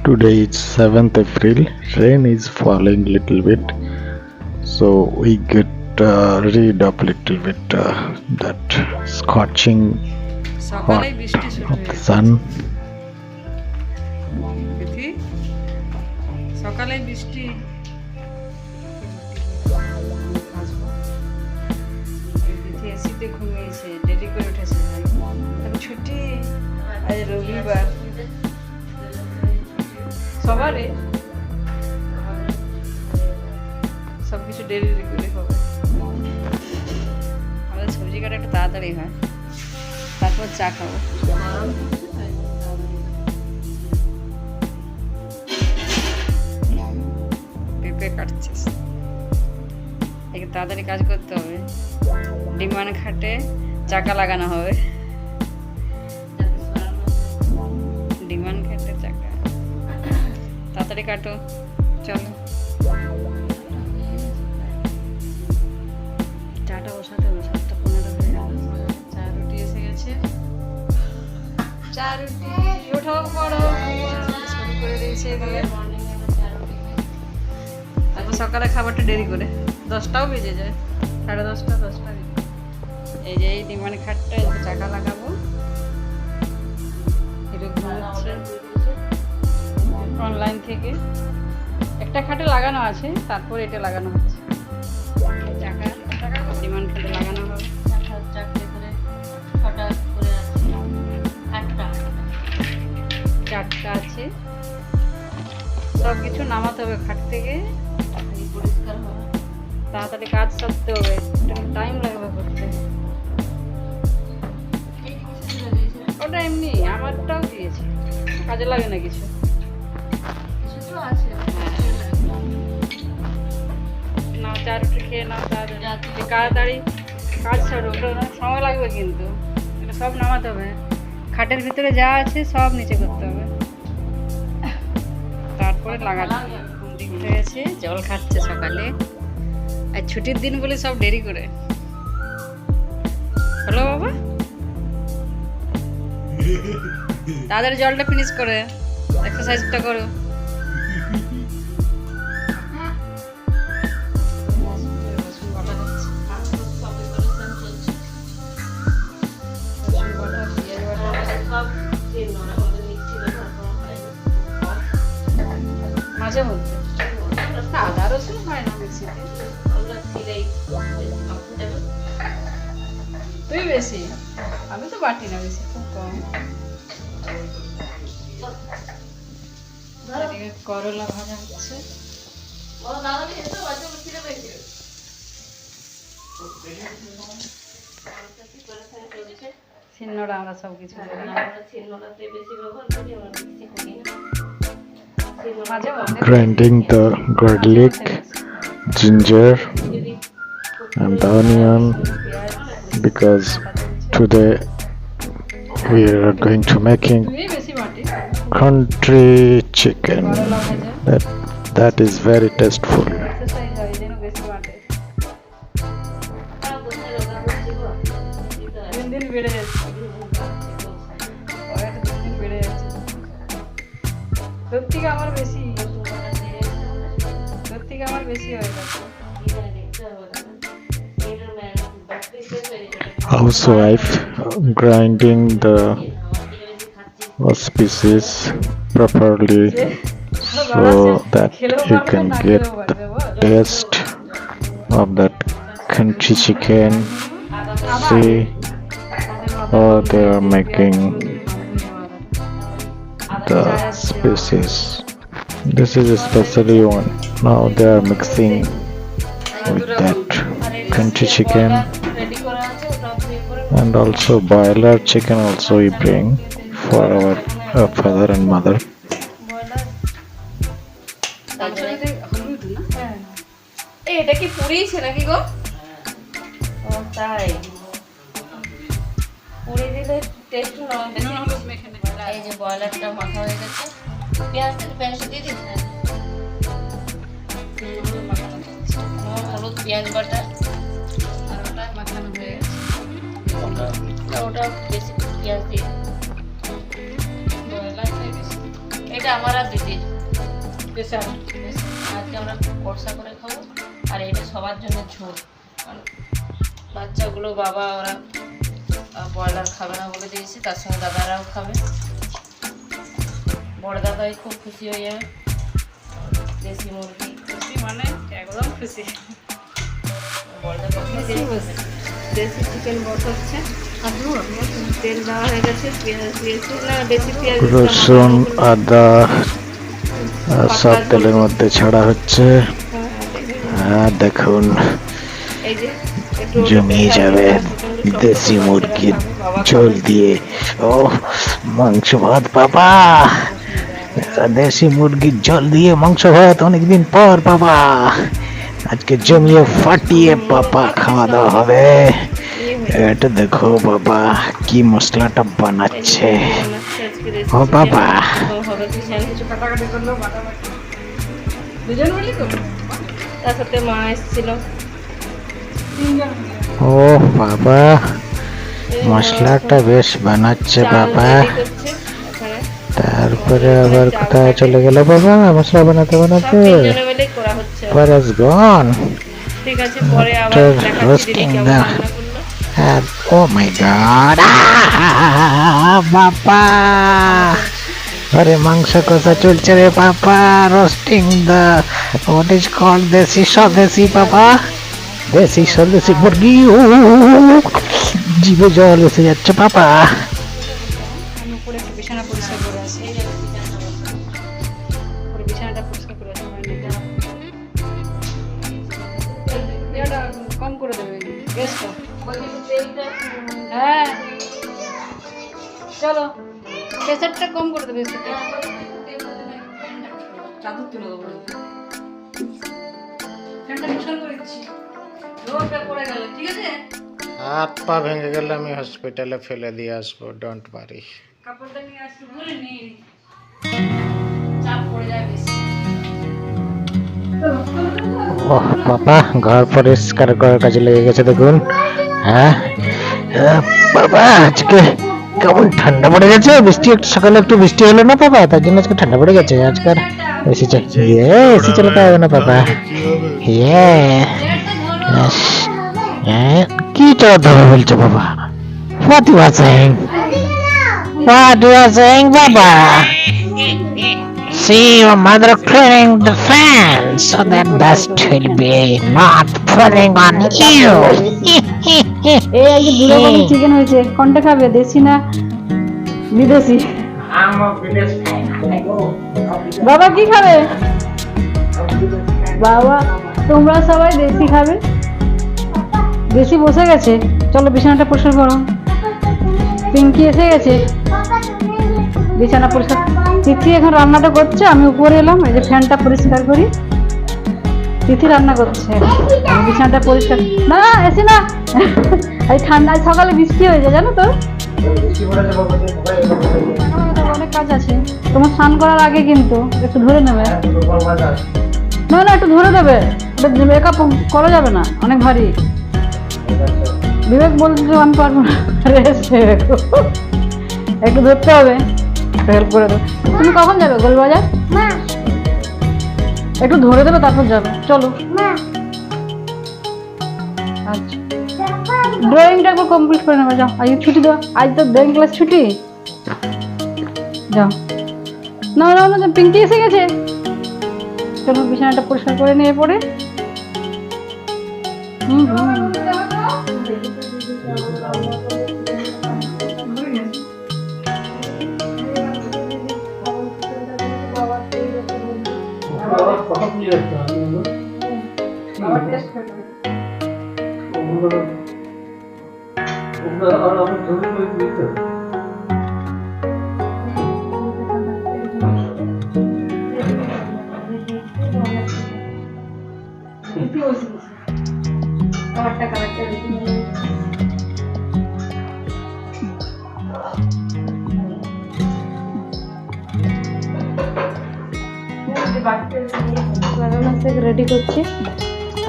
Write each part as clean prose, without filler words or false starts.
Today is 7th April. Rain is falling little bit, so we get read up little bit that scorching hot সকালেই বৃষ্টি শুরু of the হয়েছে sun. তিথি সকালে বৃষ্টি তিথি এসিতে ঘুমিয়েছে, দেরি করে উঠেছে, তারপর ছুটি, আজ রবিবার সবারে সবকিছু দেরি করে হবে। আমাদের সবজি কাটা একটু তাড়াতাড়ি হয়, তারপর চা খাবো। পেঁপে কাটছিস, একটু তাড়াতাড়ি কাজ করতে হবে। ডিমান খাটে চাকা লাগানো হবে, ডিমান খাটে চাকা। তাড়াতাড়ি কাটো, চলো। চাটা বসাতে হবে, 7:15 হয়ে গেল। চা রুটি এসে গেছে, চা রুটি ওঠো করো শুরু করে দিয়েছে এদিকে। তারপর সকালে খাবারটা দেরি করে 10টাও বেজে যায়, 10:30, 10টা। এই যে এই ডিমান খাটটা চাকা লাগাবো। এরকম হচ্ছে অনলাইন থেকে একটা খাটে লাগানো আছে, তারপর এটা লাগানো হচ্ছে। চাকা ডিমান খাটে লাগানো হবে। চারটা আছে, সব কিছু নামাতে হবে খাট থেকে, পরিষ্কার হবে, তাড়াতাড়ি কাজ সারতে হবে, টাইম লাগবে করতে। ওটা এমনি আমারটাও দিয়েছে, কাজে লাগে না কিছু। নাও চা রুটি খেয়ে নাও, তাড়াতাড়ি কাজ ছাড়ো, ওটা অনেক সময় লাগবে কিন্তু। এটা সব নামাতে হবে, খাটের ভিতরে যা আছে সব নিচে করতে হবে, তারপরে লাগাতে হবে। উঠে গেছে, জল খাচ্ছে সকালে, আর ছুটির দিন বলে সব দেরি করে। হ্যালো বাবা, তাদের জলটা ফিনিশ করে এক্সারসাইজটা করো। মাঝে মধ্যে আদা রসুন হয় না মিক্সিতে, তুই বেশি, আমি তো বাটি না, বেশি খুব কম। এদিকে করলা ভাজা হচ্ছে, ছিন্নড়া আমরা সব কিছু Grinding the garlic, ginger and the onion, because today we are going to making country chicken. That is very tasteful. Housewife grinding the species properly so that you can get the taste of that country chicken. See how they are making the species. This is especially one. Now they are mixing with that country chicken, and also boiler chicken also we bring for our father and mother. এটা কি পুরিয়েছে নাকি গো? ও তাই, পুরি দিলে test বেশি। এই যে বয়লারটা মাখা হয়ে গেছে, পেঁয়াজ দিয়ে দিন, হলুদ পেঁয়াজ বাটা, আর ওটা মাখানো হয়ে গেছে। ওটা বেশি পেঁয়াজ দিয়ে বয়লার এটা আমার আর দিদির। স্পেশাল। আজকে আমরা কষা করে খাবো, আর এটা সবার জন্য ঝোল। কারণ বাচ্চাগুলো বাবা ওরা ব্রয়লার খাবে না বলে দিয়েছি, তার সঙ্গে দাদারাও খাবে। বড় দাদাই খুব খুশি হয়ে যাবে। দেশি মুরগি খুশি মানে একদম খুশি। বড় দাদা দেশি চিকেন বসাচ্ছে, তেল দেওয়া হয়ে গেছে, পেঁয়াজ দিয়েছি, না বেশি পেঁয়াজ দিতে রসুন আদা সব তেলের মধ্যে ছাড়া হচ্ছে। হ্যাঁ দেখুন এই যে একটু জমিয়ে যাবে দেশি মুরগির ঝোল দিয়ে। ও মাংস ভাত বাবা, দেশি মুরগির ঝোল দিয়ে মাংস ভাত অনেকদিন পর বাবা। আজকে জমিয়ে ফাটিয়ে বাবা খাওয়া দাওয়া হবে। এটা দেখো বাবা কি মশলাটা বানাচ্ছে। ও বাবা হবে কি জানি। কিছু কাটাকাটি করলো, বাটাবাটি দুজন মিলে তো, তার সাথে মা এসেছিল। তিনজন ও বাবা মশলাটা বেশ বানাচ্ছে বাবা। তারপরে আবার কোথায় চলে গেল বাবা মশলা বানাতে বানাতে? তিনজনে মিলেই করা হচ্ছে। পরেশ গন। ঠিক আছে, পরে আবার দেখাচ্ছি দিদি কেমন রান্না করলো। ও মাই গড বাবা, আরে মাংস কষা চলছে রে বাবা। Roasting the what is called দেশি স্বদেশি বাবা, দেশি স্বদেশি মুরগি। জিভে জল এসে যাচ্ছে বাবা। আমি উপরে একটু বিছানা পরিষ্কার করে আসি। উপরে বিছানাটা পরিষ্কার করে আসি, মানে এটা কম করে দেবে গ্যাসটা। হ্যাঁ চলো প্রেসারটা কম করে দেবে, সেটা চাদর তুলে দেবো। ফ্যানটা পরিষ্কার করে দিচ্ছি, রোদটা পড়ে গেল। ঠিক আছে, হাত পা ভেঙে গেলে আমি হসপিটালে ফেলে দিয়ে আসবো, ডোন্ট ওয়ারি। কাপড়টা নিয়ে আসতে ভুলে নিই, চাপ পড়ে যায় বেশি। ওহ বাবা ঘর পরিষ্কার করার কাজে লেগে গেছে দেখুন। হ্যাঁ বাবা আজকে কেমন ঠান্ডা পড়ে গেছে। বৃষ্টি একটু সকালে একটু বৃষ্টি হলো না বাবা, তার জন্য আজকে ঠান্ডা পড়ে গেছে। আজকাল এসি এসি চালাতে হবে না বাবা। কি চালাতে হবে বলছো বাবা? What you are saying? What you are saying বাবা? See your mother cleaning the fan so that dust will be not falling on you. এই আজকে দু রকমের চিকেন হয়েছে, কোনটা খাবে, দেশি না বিদেশি? বাবা কি খাবে? বাবা তোমরা সবাই দেশি খাবে। দেশি বসে গেছে, চলো বিছানাটা পরিষ্কার করো। পিঙ্কি এসে গেছে, বিছানা পরিষ্কার। তিথি এখন রান্নাটা করছে, আমি উপরে এলাম, এই যে ফ্যানটা পরিষ্কার করি। তিথি রান্না করছে, আমি বিছানাটা পরিষ্কার। না এসে না, এই ঠান্ডায় সকালে বৃষ্টি হয়েছে জানো তো। অনেক কাজ আছে তোমার স্নান করার আগে, কিন্তু একটু ধরে নেবে। না না একটু ধরে দেবে, মেকআপ করা যাবে না, অনেক ভারী। বিবেক বলছে আমি পারবো না, একটু ধরতে হবে, হেল্প করে দেবে। তুমি কখন যাবে গোলবাজার? একটু ধরে দেবে তারপর যাবে, চলো। আচ্ছা ড্রয়িংটা একবার কমপ্লিট করে নেবে, যাও। আজকে ছুটি দাও, আজ তো ড্রয়িং ক্লাস ছুটি, যাও। না না না পিঙ্কি এসে গেছে, চলো বিছানাটা পরিষ্কার করে নিয়ে পড়ে। রেডি করছি,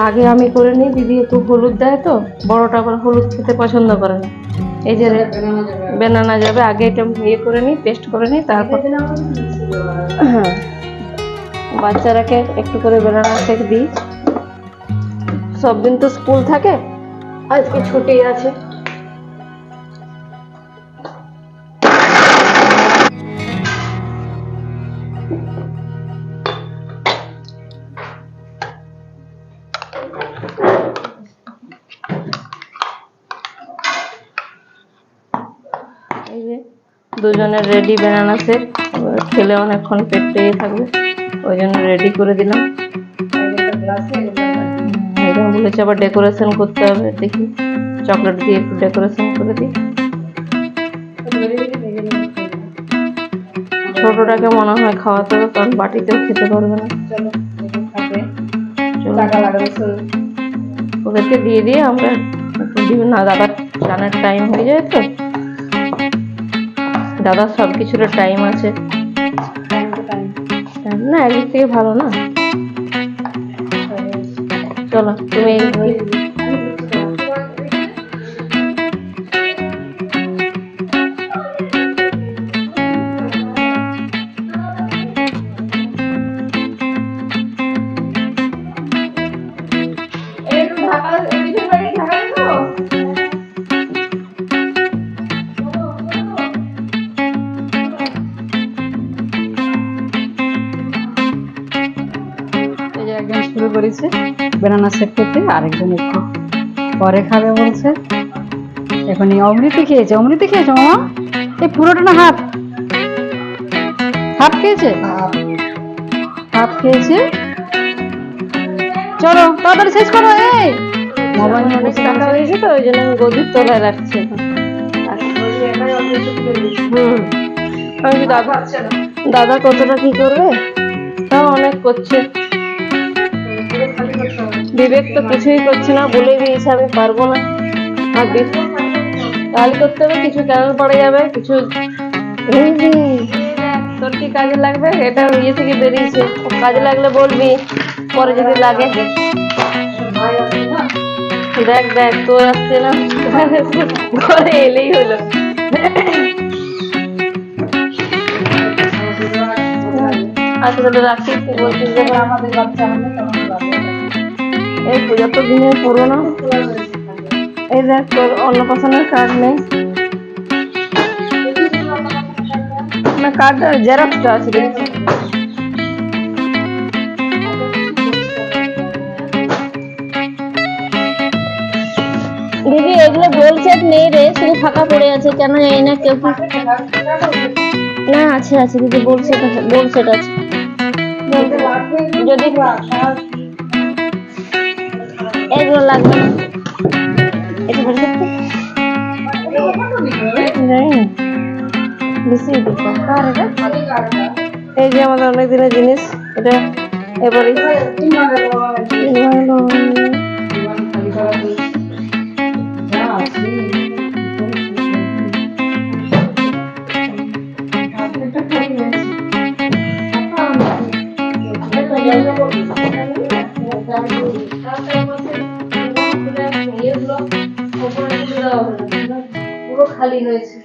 আগে আমি করে নিই। দিদি একটু হলুদ দেয় তো, বড়টা আবার হলুদ খেতে পছন্দ করে না। এই যে বেনানা যাবে। আগে এটা ইয়ে করে নিই, পেস্ট করে নিই, তারপর হ্যাঁ বাচ্চারাকে একটু করে বেনানা শেক দিই। সব দিন তো স্কুল থাকে, আজকে ছুটি আছে। এই যে দুজনের রেডি বেনানা শেক, খেলে অনেকক্ষণ পেট পেয়ে থাকবে, ওই জন্য রেডি করে দিলাম। এরকম বলেছে আবার ডেকোরেশন করতে হবে, দেখি চকলেট দিয়ে একটু ডেকোরেশন করে দিই। ছোটটাকে মনে হয় খাওয়াতে হবে, কারণ বাটিতেও খেতে পারবে না। ওদেরকে দিয়ে দিয়ে আমরা একটু দিব না, দাদার চানের টাইম হয়ে যায় তো, দাদার সব কিছুর টাইম আছে না, একদিক থেকে ভালো না। চলো তুমি একজন শুরু করেছে বেনানা শেক করতে, আরেকজন একটু পরে খাবে বলছে। এখনই অমৃতি খেয়েছে। অমৃতি খেয়েছে মামা? এই পুরোটা না হাফ? হাফ খেয়েছে, হাফ খেয়েছে। চলো তাড়াতাড়ি শেষ করো। এই মোবাইল অনেক টাকা হয়েছে তো, ওই জন্য আমি গদির তলায় রাখছি এখন। আমি দাদা কতটা কি করবে, তাও অনেক করছে। বিবেক তো কিছুই করছে না, বলে দিয়েছে আমি পারবো না, আর কাল করতে হবে, কিছু ক্যানেল পড়ে যাবে, কিছু তোর কি কাজে লাগবে, এটা ইয়ে থেকে বেরিয়েছে, কাজে লাগলে বলবি, পরে যদি লাগে। দেখ দেখ তোর আসছে না, ঘরে এলেই হলো। আচ্ছা তাহলে রাখি, বলছিস আমাদের বাচ্চা এই পূজা তো দিনের পুরোনো। এই দেখ তোর অন্নপ্রাশনের কার্ড নেই না, কার্ড জেরক্সটা আছে দেখছি। দিদি এগুলো গোল সেট নেই রে, শুধু ফাঁকা পড়ে আছে, কেন জানি না। কেউ না আছে আছে দিদি, গোল সেট আছে, গোল সেট আছে। যদি এগুলো লাগবে না, এটা বের করতে বেশি এই যে আমাদের অনেক দিনের জিনিস, এটা এবারে পুরো খালি হয়েছে।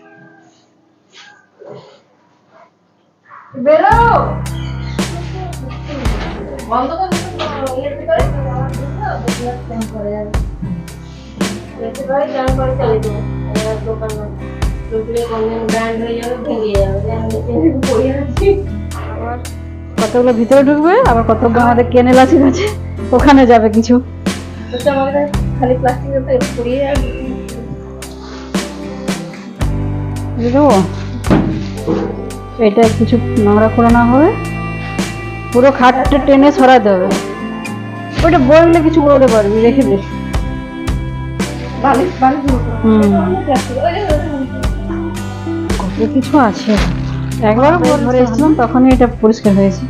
বেরো বন্ধ করে কতগুলো ভিতরে ঢুকবে, আবার কতগুলো আমাদের কেনেল আছে কাছে, ওখানে যাবে কিছু। খালি প্লাস্টিক পুড়িয়ে এটা কিছু নোংরা করে না হবে, পুরো খাটটা টেনে সরাতে হবে। ওইটা বললে কিছু বলতে পারবি, রেখে দে। কত কিছু আছে, একবার ঘরে এসেছিলাম তখনই এটা পরিষ্কার হয়েছে,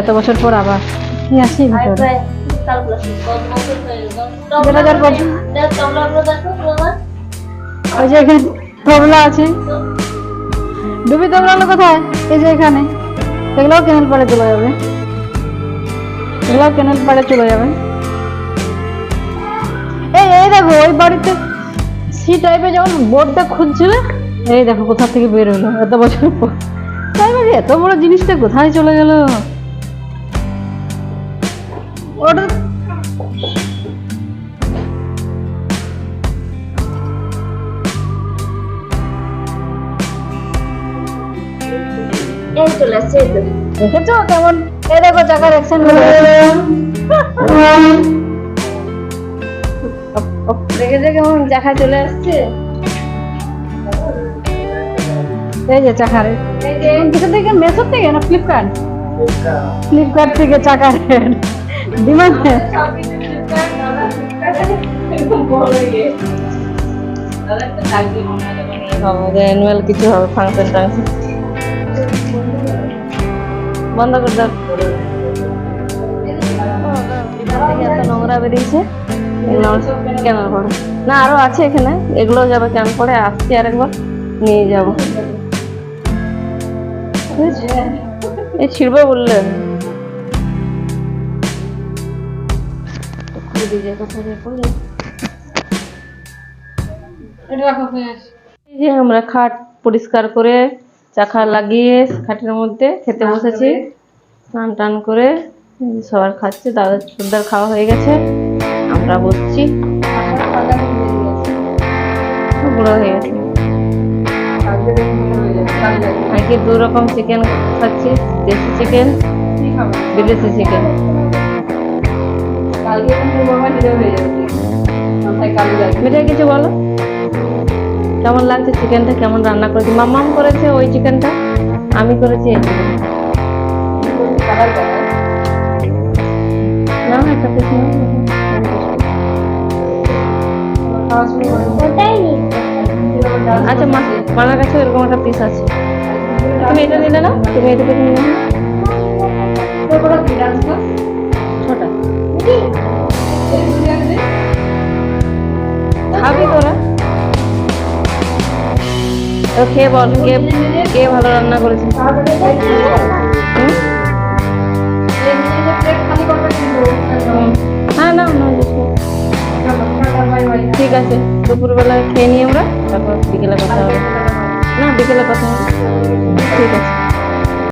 এত বছর পর আবার কি আছে ভিতরে। ওই যে এখানে তবলা আছে, ডুবি তবলা কোথায়? এই যে এখানে, এগুলোও কেনেল পাড়ে চলে যাবে, এগুলোও কেনেল পাড়ে চলে যাবে। এই এই দেখো ওই বাড়িতে সি টাইপের যেমন বোর্ডটা খুঁজছিলে, এই দেখো কোথা থেকে বের হলো এত বছর পর। তাই বলি এত বড় জিনিসটা কোথায় চলে গেল? ওটা এই চলে আসছে, এই তো। দেখেছো কেমন? এই দেখো চাকার অ্যাকশন দেখেছো কেমন চাকা চলে আসছে? এই যে চাকার কিছু থেকে মেসো থেকে না ফ্লিপকার্ট? ফ্লিপকার্ট থেকে চাকার ডিমান্ড। অ্যানুয়াল কিছু হবে, ফাংশন টাংশন। বন্ধ করে দাও। এত নোংরা বেরিয়েছে, এগুলো কেমন পড়ে না? আরো আছে এখানে, এগুলো যাবে কেমন পড়ে, আসছি আরেকবার নিয়ে যাবো। এই ছিড়বে বললেন এই যে আমরা খাট পরিষ্কার করে চাকা লাগিয়ে খাটের মধ্যে খেতে বসেছি, স্নান টান করে সবার খাচ্ছে, দাদার খাওয়া হয়ে গেছে, আমরা বসছি। বুড়ো হয়ে গেছে নাকি? 2 রকম চিকেন খাচ্ছি, দেশি চিকেন, বিদেশি চিকেন। মিঠাই কিছু বলো, কেমন লাগছে চিকেনটা? কেমন রান্না করেছি? মাম্মাম করেছে ওই চিকেনটা, আমি করেছি এই চিকেন। না একটা পিস আচ্ছা, মার কাছে এরকম একটা পিস আছে, তুমি এটা নিলে না? তুমি এটা থেকে নিলে না? ছোটা খাবি তোরা? খেয়ে বল, কে ভালো রান্না করেছে? হ্যাঁ না, ঠিক আছে, দুপুরবেলা খেয়ে নিই আমরা, তারপর বিকেলে কথা হবে। না, বিকেলে কথা হবে, ঠিক আছে।